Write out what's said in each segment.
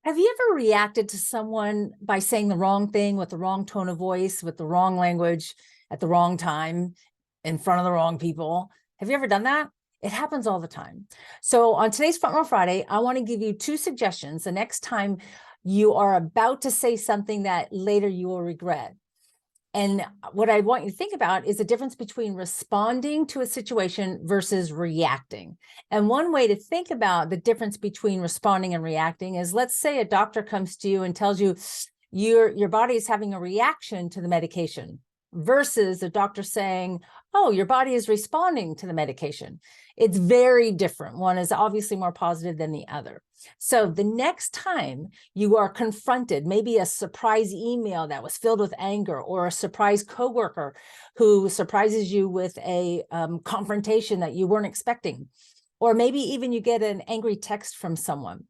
Have you ever reacted to someone by saying the wrong thing with the wrong tone of voice, with the wrong language, at the wrong time, in front of the wrong people? Have you ever done that? It happens all the time. So on today's Front Row Friday, I want to give you two suggestions the next time you are about to say something that later you will regret. And what I want you to think about is the difference between responding to a situation versus reacting. And one way to think about the difference between responding and reacting is, let's say a doctor comes to you and tells you your body is having a reaction to the medication, versus the doctor saying, oh, your body is responding to the medication. It's very different. One is obviously more positive than the other. So the next time you are confronted, maybe a surprise email that was filled with anger, or a surprise coworker who surprises you with a confrontation that you weren't expecting, or maybe even you get an angry text from someone,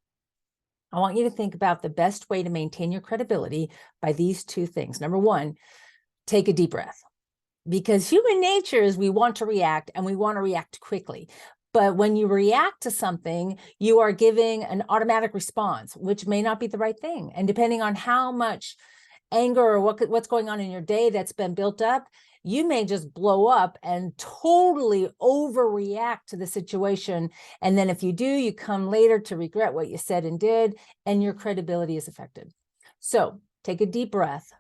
I want you to think about the best way to maintain your credibility by these two things. Number one, take a deep breath, because human nature is we want to react, and we want to react quickly. But when you react to something, you are giving an automatic response, which may not be the right thing. And depending on how much anger or what's going on in your day that's been built up, you may just blow up and totally overreact to the situation. And then if you do, you come later to regret what you said and did, and your credibility is affected. So take a deep breath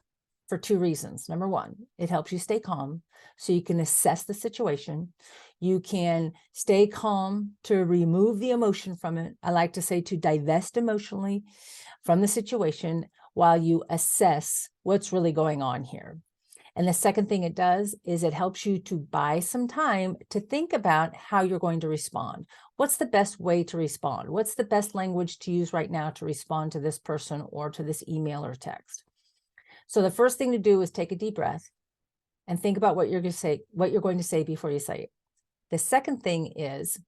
for two reasons. Number one, it helps you stay calm so you can assess the situation. You can stay calm to remove the emotion from it. I like to say to divest emotionally from the situation while you assess what's really going on here. And the second thing it does is it helps you to buy some time to think about how you're going to respond. What's the best way to respond? What's the best language to use right now to respond to this person or to this email or text? So the first thing to do is take a deep breath and think about what you're going to say before you say it. The second thing is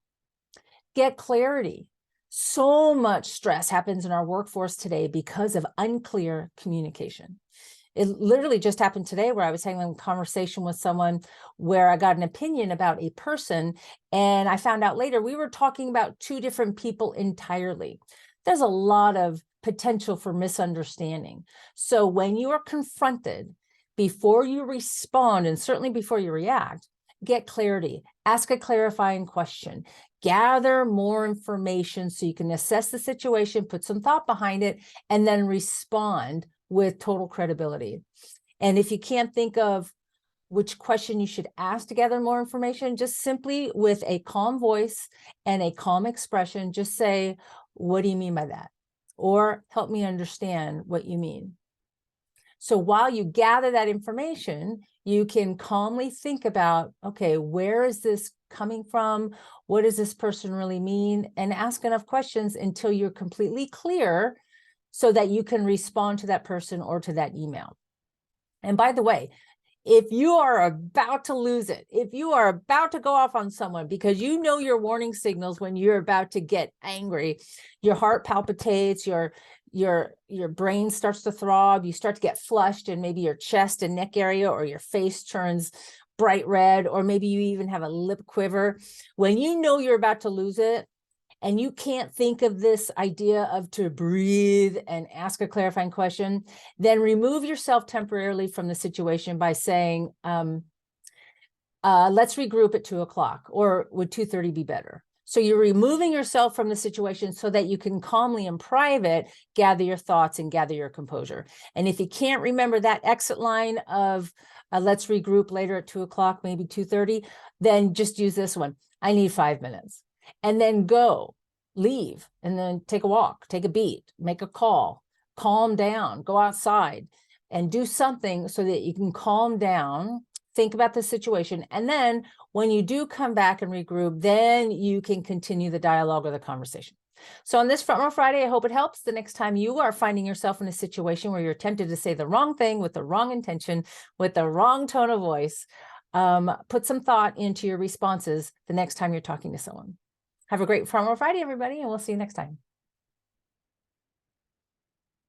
get clarity. So much stress happens in our workforce today because of unclear communication. It literally just happened today where I was having a conversation with someone where I got an opinion about a person, and I found out later we were talking about two different people entirely. There's a lot of potential for misunderstanding. So when you are confronted, before you respond, and certainly before you react, get clarity, ask a clarifying question, gather more information so you can assess the situation, put some thought behind it, and then respond with total credibility. And if you can't think of which question you should ask to gather more information, just simply with a calm voice and a calm expression, just say, what do you mean by that? Or help me understand what you mean. So while you gather that information, you can calmly think about, okay, where is this coming from? What does this person really mean? And ask enough questions until you're completely clear so that you can respond to that person or to that email. And by the way, if you are about to lose it, if you are about to go off on someone because you know your warning signals when you're about to get angry, your heart palpitates, your brain starts to throb, you start to get flushed in maybe your chest and neck area, or your face turns bright red, or maybe you even have a lip quiver. When you know you're about to lose it, and you can't think of this idea of to breathe and ask a clarifying question, then remove yourself temporarily from the situation by saying, let's regroup at 2 o'clock, or would 2:30 be better? So you're removing yourself from the situation so that you can calmly in private gather your thoughts and gather your composure. And if you can't remember that exit line of let's regroup later at 2 o'clock, maybe 2:30, then just use this one. I need 5 minutes. And then go, leave, and then take a walk, take a beat, make a call, calm down, go outside and do something so that you can calm down, think about the situation. And then when you do come back and regroup, then you can continue the dialogue or the conversation. So on this Front Row Friday, I hope it helps the next time you are finding yourself in a situation where you're tempted to say the wrong thing with the wrong intention, with the wrong tone of voice. Put some thought into your responses the next time you're talking to someone. Have a great Front Row Friday, everybody, and we'll see you next time.